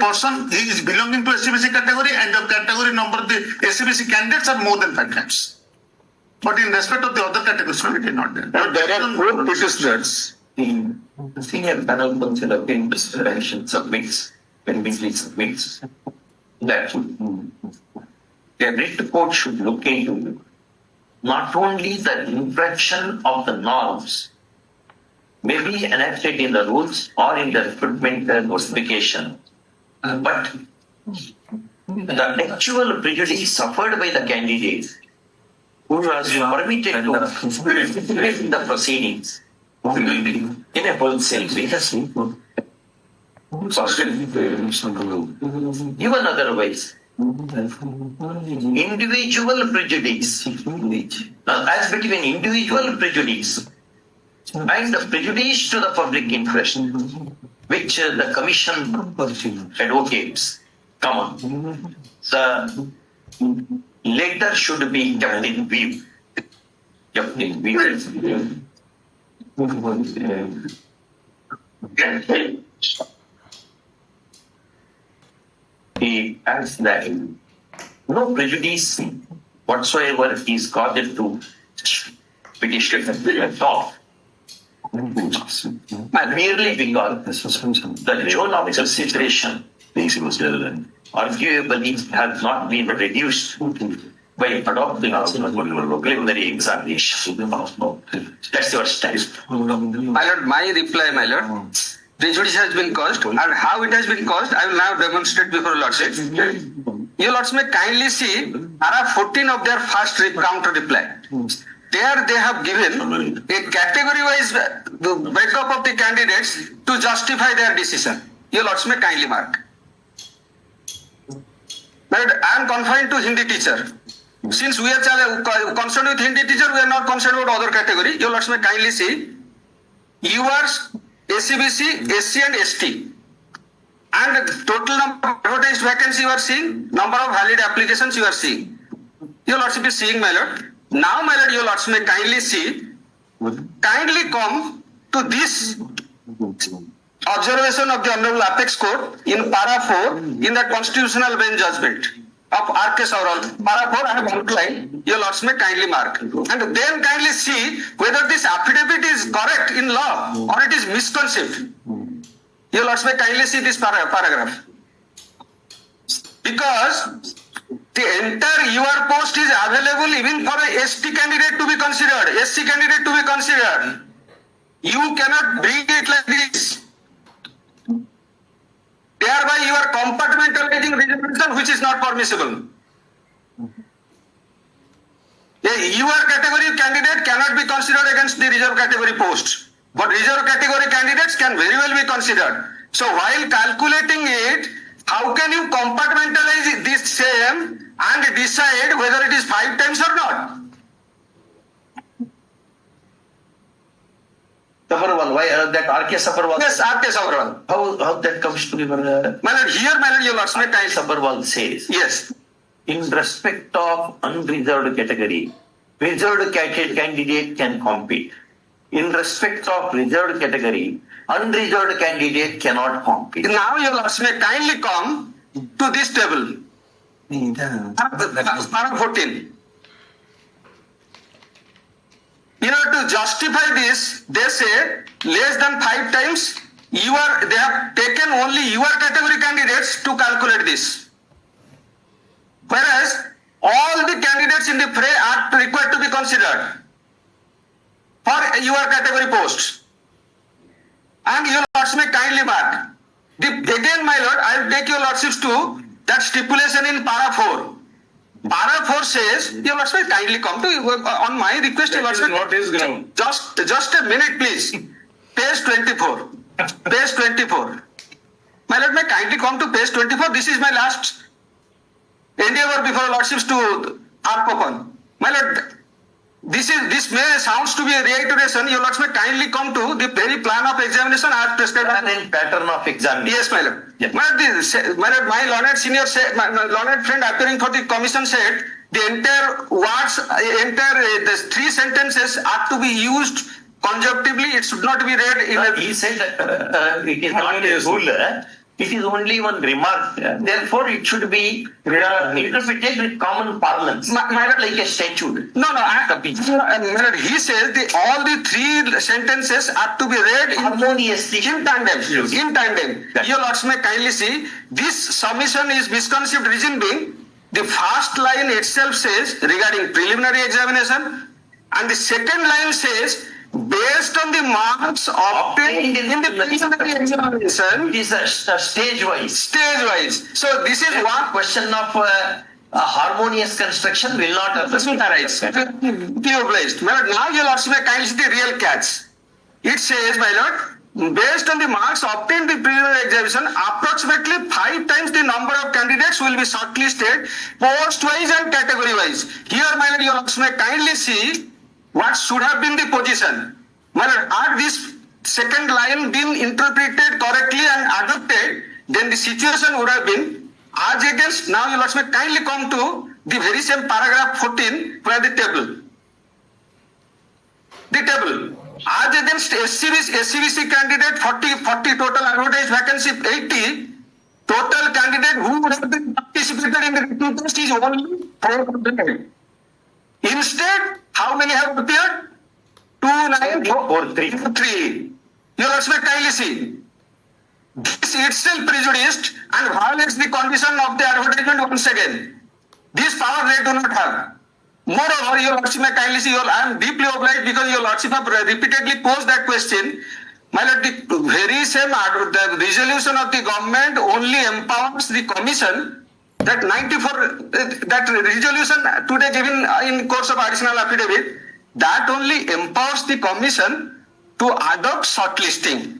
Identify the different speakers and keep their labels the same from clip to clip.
Speaker 1: person is belonging to SCBC category and the category number of the SCBC candidates are more than 5 times. But in respect of the other categories, it is not there.
Speaker 2: But there are 4 petitioners.
Speaker 3: The senior panel consider in preparation submits, when Weasley submits, that the writ court should look into not only the infraction of the norms may be enacted in the rules or in the recruitment notification, but the actual prejudice suffered by the candidate who was permitted to participate in the proceedings in a wholesale basis. Even otherwise, individual prejudice, as between individual prejudice and the prejudice to the public interest, which the commission advocates, the latter should be kept in view. He adds that no prejudice whatsoever is caused to petitioner at all. Merely because the zone of consideration arguably has not been reduced by adopting preliminary examination. That's your stance.
Speaker 4: My lord, my reply, my lord. Prejudice has been caused, and how it has been caused, I will now demonstrate before your lordship. Your lords may kindly see paragraph 14 of their first counter reply. There they have given a category-wise breakup of the candidates to justify their decision. Your lords may kindly mark. But I am confined to Hindi teacher. Since we are concerned with Hindi teacher, we are not concerned with other category. Your lords may kindly see yours, SCBC, SC and ST. And the total number of advertised vacancies you are seeing, number of valid applications you are seeing. Your lordship is seeing, my lord. Now, my lord, your lordship may kindly see, kindly come to this observation of the Honorable Apex Court in para 4 in the Constitutional Bench judgment of R.K. Saural. Para 4 I have outlined, your lords may kindly mark. And then kindly see whether this affidavit is correct in law or it is misconceived. Your lords may kindly see this paragraph. Because the entire UR post is available even for a ST candidate to be considered, SC candidate to be considered. You cannot bring it like this. Thereby you are compartmentalizing reservation which is not permissible. A UR category candidate cannot be considered against the reserve category post. But reserve category candidates can very well be considered. So while calculating it, how can you compartmentalize this same and decide whether it is 5 times or not?
Speaker 3: Sabharwal, why that R.K. Sabharwal?
Speaker 4: Yes, R.K. Sabharwal.
Speaker 3: How that comes to your...
Speaker 4: My lord, here, my lord, your lords may kindly...
Speaker 3: Sabharwal says,
Speaker 4: yes,
Speaker 3: in respect of unreserved category, reserved candidate can compete. In respect of reserved category, unreserved candidate cannot compete.
Speaker 4: Now your lords may kindly come to this table. Paragraph 14. In order to justify this, they say less than 5 times they have taken only your category candidates to calculate this. Whereas all the candidates in the fray are required to be considered for your category posts. And your lords may kindly mark. Again, my lord, I will take your lordships to that stipulation in para 4. Para 4 says, your lords may kindly come to, on my request, your lords may...
Speaker 2: What is ground?
Speaker 4: Just a minute, please. Page 24. Page 24. My lord may kindly come to page 24. This is my last endeavor before lordships to harp upon. My lord, this may sounds to be a reiteration. Your lords may kindly come to the very plan of examination I have prescribed.
Speaker 3: And then pattern of examination.
Speaker 4: Yes, my lord.
Speaker 3: Yes.
Speaker 4: My lord, my learned senior said, my learned friend appearing for the commission said, the entire words, the 3 sentences are to be used conjunctively. It should not be read in a...
Speaker 3: He said that it is not a rule It is only one remark. Therefore, it should be interpreted with common parlance, not like a statute.
Speaker 4: No, he says all the three sentences are to be read
Speaker 3: Harmoniously.
Speaker 4: in tandem.
Speaker 3: Absolutely.
Speaker 4: In tandem.
Speaker 3: Yes.
Speaker 4: Your Lords may kindly see, this submission is misconceived, reason being, the first line itself says regarding preliminary examination, and the second line says based on the marks obtained in the preliminary examination.
Speaker 3: It is a stage-wise.
Speaker 4: Stage-wise. So this is one
Speaker 3: Question of a harmonious construction will not
Speaker 4: arise. Clear placed. My lord, now your lords may kindly see the real catch. It says, my lord, based on the marks obtained in the preliminary examination, approximately 5 times the number of candidates will be shortlisted post-wise and category-wise. Here, my lord, your lords may kindly see what should have been the position. My lord, had this second line been interpreted correctly and adopted, then the situation would have been as against, now you may kindly come to the very same paragraph 14 where the table. The table. As against SCVC candidate 40 total advertised vacancy 80, total candidate who would have been participated in the recruitment test is only 400. Instead, how many have appeared? 2,943. You also may kindly see. This itself prejudiced and violates the condition of the advertisement once again. This power they do not have. Moreover, your lordship may kindly see, I am deeply obliged because your lordship have repeatedly posed that question. My lord, the very same the resolution of the government only empowers the commission that 94, that resolution today given in course of additional affidavit, that only empowers the commission to adopt shortlisting.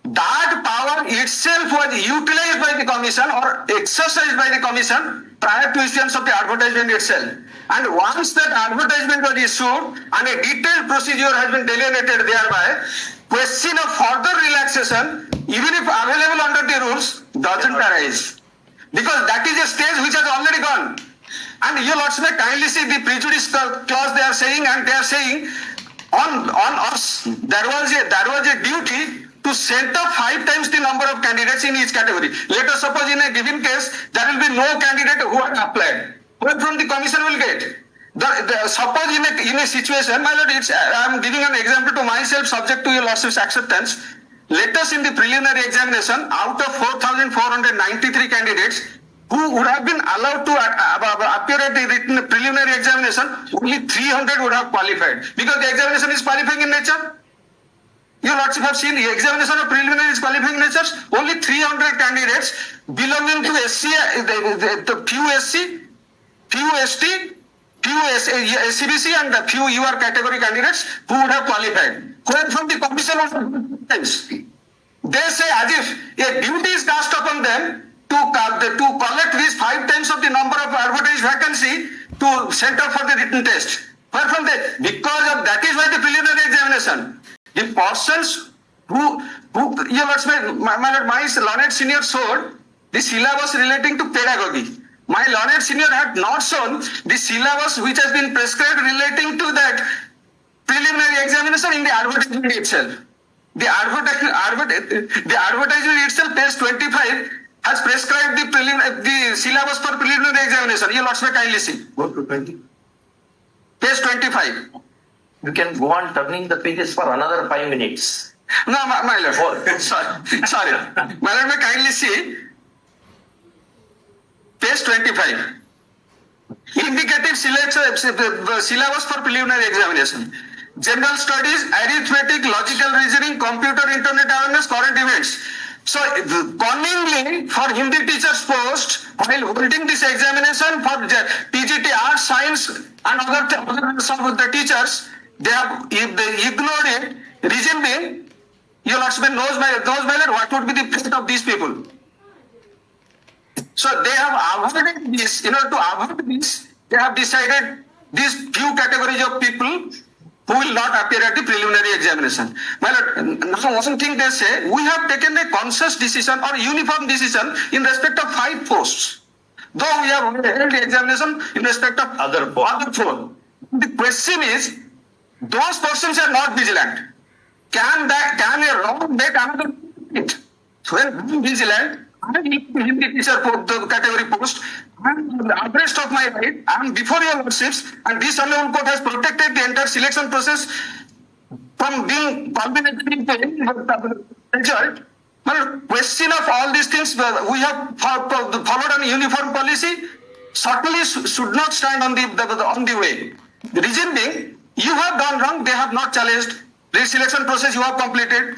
Speaker 4: That power itself was utilized by the commission or exercised by the commission prior to issuance of the advertisement itself. And once that advertisement was issued and a detailed procedure has been delineated thereby, question of further relaxation, even if available under the rules, doesn't arise. Because that is a stage which has already gone. And you lords may kindly see the prejudice clause they are saying, and they are saying on us there was a duty to set up 5 times the number of candidates in each category. Let us suppose in a given case there will be no candidate who had applied. Where from the commission will get? Suppose in a situation, my lord, I am giving an example to myself subject to your lordship's acceptance. Let us in the preliminary examination, out of 4,493 candidates who would have been allowed to appear at the written preliminary examination, only 300 would have qualified. Because the examination is qualifying in nature. Your lordship have seen the examination of preliminary is qualifying natures. Only 300 candidates belonging to SC, the few SC, few ST, few SCBC and the few UR category candidates who would have qualified. Where from the commission of times. They say as if a duty is cast upon them to collect these 5 times of the number of advertised vacancy to send up for the written test. Where from that? Because of that is why the preliminary examination. The persons who my learned senior showed the syllabus relating to pedagogy. My learned senior had not shown the syllabus which has been prescribed relating to that preliminary examination in the advertisement itself. The advertisement itself, page 25, has prescribed the syllabus for preliminary examination. You lords may kindly see.
Speaker 3: Go to 20.
Speaker 4: Page 25.
Speaker 3: You can go on turning the pages for another 5 minutes.
Speaker 4: No, my lord. Sorry. My lord may kindly see. Page 25. Indicative syllabus for preliminary examination. General studies, arithmetic, logical reasoning, computer, internet awareness, current events. So, cunningly for Hindi teachers post, while holding this examination for TGT, Arts, Science and other some of the teachers, they ignored it. Reason being, your husband knows by what would be the fate of these people. So they have avoided this. In order to avoid this, they have decided these few categories of people who will not appear at the preliminary examination. Well, now one thing they say, we have taken a conscious decision or uniform decision in respect of 5 posts. Though we have held the examination in respect of other 4. The question is, those persons are not vigilant. Can a wrong make another it? When vigilant, I'm Hindi teacher the category post. I'm abreast of my right. I'm before your lordships, and this honorable court has protected the entire selection process from being culminated into any result. But question of all these things, we have followed a uniform policy. Certainly should not stand on the way. The reason being, you have done wrong. They have not challenged. The selection process you have completed.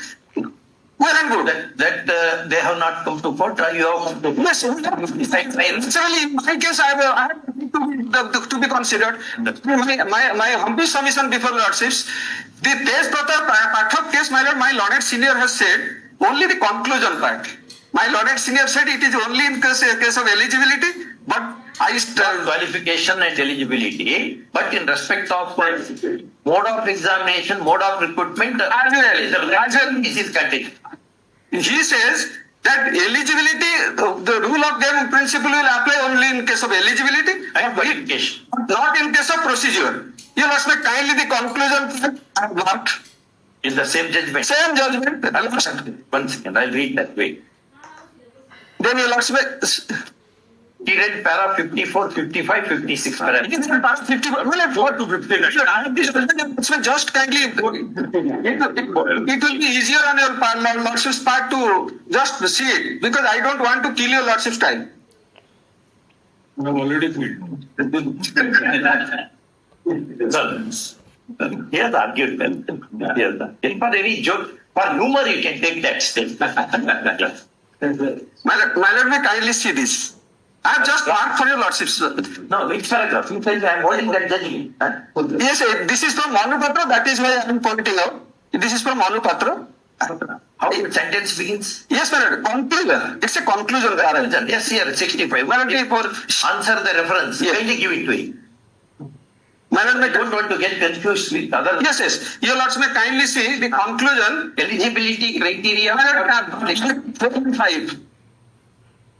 Speaker 4: Well and good.
Speaker 3: That they have not come to court, or you have come to
Speaker 4: Yes, actually, in my case, I have to be considered. My humble submission before lordships, the Tej Pathak case, my learned senior has said only the conclusion part. My learned senior said it is only in case of eligibility, but
Speaker 3: qualification and eligibility, but in respect of mode of examination, mode of recruitment, this is continued.
Speaker 4: He says that eligibility, the rule of game principle will apply only in case of eligibility,
Speaker 3: And qualification.
Speaker 4: not in case of procedure. You must make kindly the conclusion and not
Speaker 3: In the same judgment.
Speaker 4: same judgment.
Speaker 3: One second, I'll read that way.
Speaker 4: Then you must make.
Speaker 3: He read para 54, 55, 56 para.
Speaker 4: It is in part 50. Well, at 4 to 15. I have this just kindly. It will be easier on your part, lordship's part to just see it, because I don't want to kill your lordship's time.
Speaker 2: I've already filled.
Speaker 3: Here's the argument. Here's the. For any joke, for humor, you can take that step.
Speaker 4: My lord may kindly see this. I have just marked for your lordships.
Speaker 3: No, which paragraph? You said I'm holding that judgment.
Speaker 4: Yes, this is from Manupatra. That is why I am pointing out. This is from Manupatra.
Speaker 3: How the sentence begins?
Speaker 4: Yes, my lord. Conclusion. It's a conclusion.
Speaker 3: Yes, here, 65.
Speaker 4: My lord,
Speaker 3: Answer the reference.
Speaker 4: Yes.
Speaker 3: Kindly give it to him.
Speaker 4: my lord
Speaker 3: I
Speaker 4: may
Speaker 3: don't want to get confused with other
Speaker 4: Yes. Your lords may kindly see the conclusion.
Speaker 3: eligibility criteria.
Speaker 4: My lord, 4.5.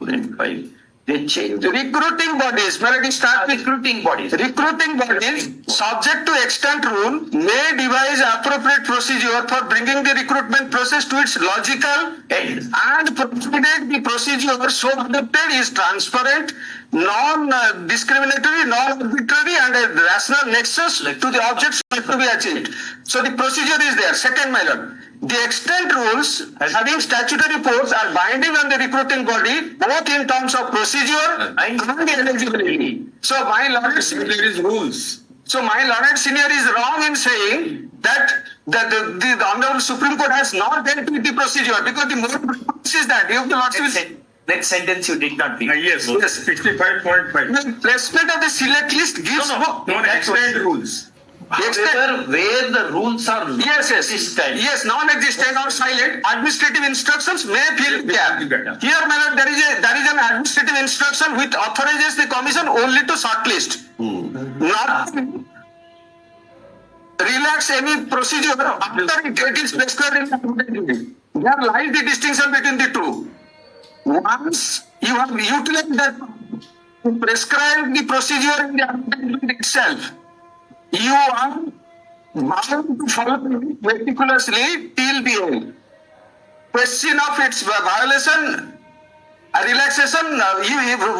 Speaker 3: 4.5. They change
Speaker 4: Recruiting bodies. My lord, it starts with
Speaker 3: recruiting bodies.
Speaker 4: recruiting bodies, subject to extant rule, may devise appropriate procedure for bringing the recruitment process to its logical
Speaker 3: End.
Speaker 4: and provided the procedure so adopted is transparent, non-discriminatory, non-arbitrary, and a rational nexus to the objects to be achieved. So the procedure is there. Second, my lord, the extant rules having statutory force are binding on the recruiting body, both in terms of procedure and eligibility. So my lord,
Speaker 2: There is rules.
Speaker 4: so my learned senior is wrong in saying that the Honorable Supreme Court has not dealt with the procedure, because the more is that if the lordship
Speaker 3: That sentence you did not read.
Speaker 2: Yes, 65.5.
Speaker 4: respect of the select list gives
Speaker 3: No,
Speaker 2: Non-extant rules.
Speaker 3: However, where the rules are
Speaker 4: Yes,
Speaker 3: non-existent,
Speaker 4: yes, non-existent or silent, administrative instructions may fill the gap.
Speaker 2: Yeah.
Speaker 4: Here, my lord, there is an administrative instruction which authorizes the commission only to shortlist, not relax any procedure after it is prescribed in the advertisement. There lies the distinction between the two. Once you have utilized that to prescribe the procedure in the advertisement itself, you are bound to follow it meticulously till the end. Question of its violation, relaxation,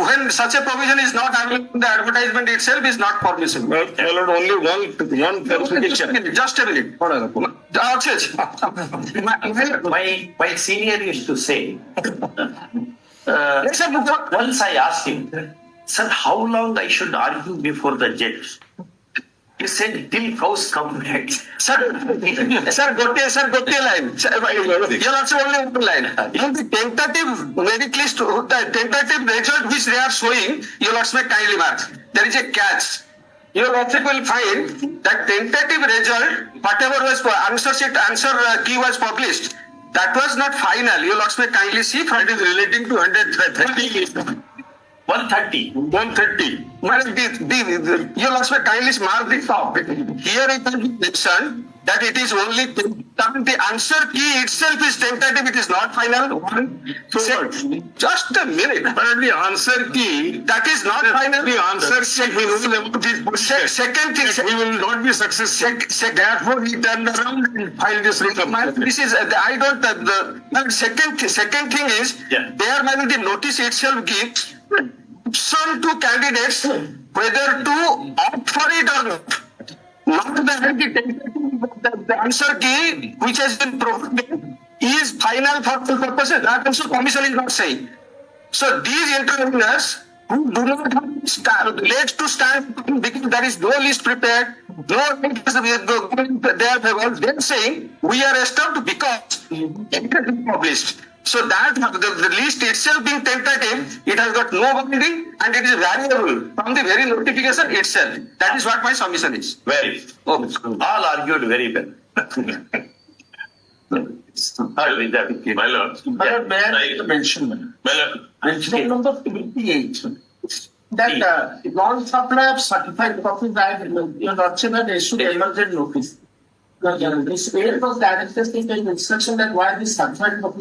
Speaker 4: when such a provision is not available in the advertisement itself, is not permissible.
Speaker 2: Well, my lord, only one clarification.
Speaker 4: Just a minute.
Speaker 3: my senior used to say,
Speaker 4: Yes, sir,
Speaker 3: once I asked him, sir, how long I should argue before the judge? He said, till cows come back.
Speaker 4: Sir, gotte line. You're also only one line. In the tentative merit list, the tentative result which they are showing, you must make kindly mark. There is a catch. You also will find that tentative result, whatever was answer key was published, that was not final. You must make kindly see from it is relating to 130.
Speaker 3: 130.
Speaker 4: 130. You must kindly mark the top. Here it is mentioned that it is only the answer key itself is tentative, it is not final. Just a minute.
Speaker 2: Apparently answer key,
Speaker 4: That is not final.
Speaker 2: the answer key, he knows about his position.
Speaker 4: Second thing,
Speaker 2: He will not be successful. Therefore, he turned around and filed this recompense.
Speaker 4: this is I don't second thing is
Speaker 3: Yeah.
Speaker 4: there might be the notice itself gives option to candidates whether to opt for it or not. Not the answer key which has been provided is final for all purposes. That also commission is not saying. So these interveners who do not have legs to stand because there is no list prepared, no their favor, they're saying we are stopped because it has been published. So that the list itself being tentative, it has got no binding and it is variable from the very notification itself. That is what my submission is.
Speaker 3: Very.
Speaker 4: Oh,
Speaker 3: All argued very well. I will that, my lord.
Speaker 5: But may I make a mention?
Speaker 3: My lord.
Speaker 5: Mention number 28. That non-supply of certified copies, you're not saying that they should emergent notice. This was directed in instruction that why this certified copy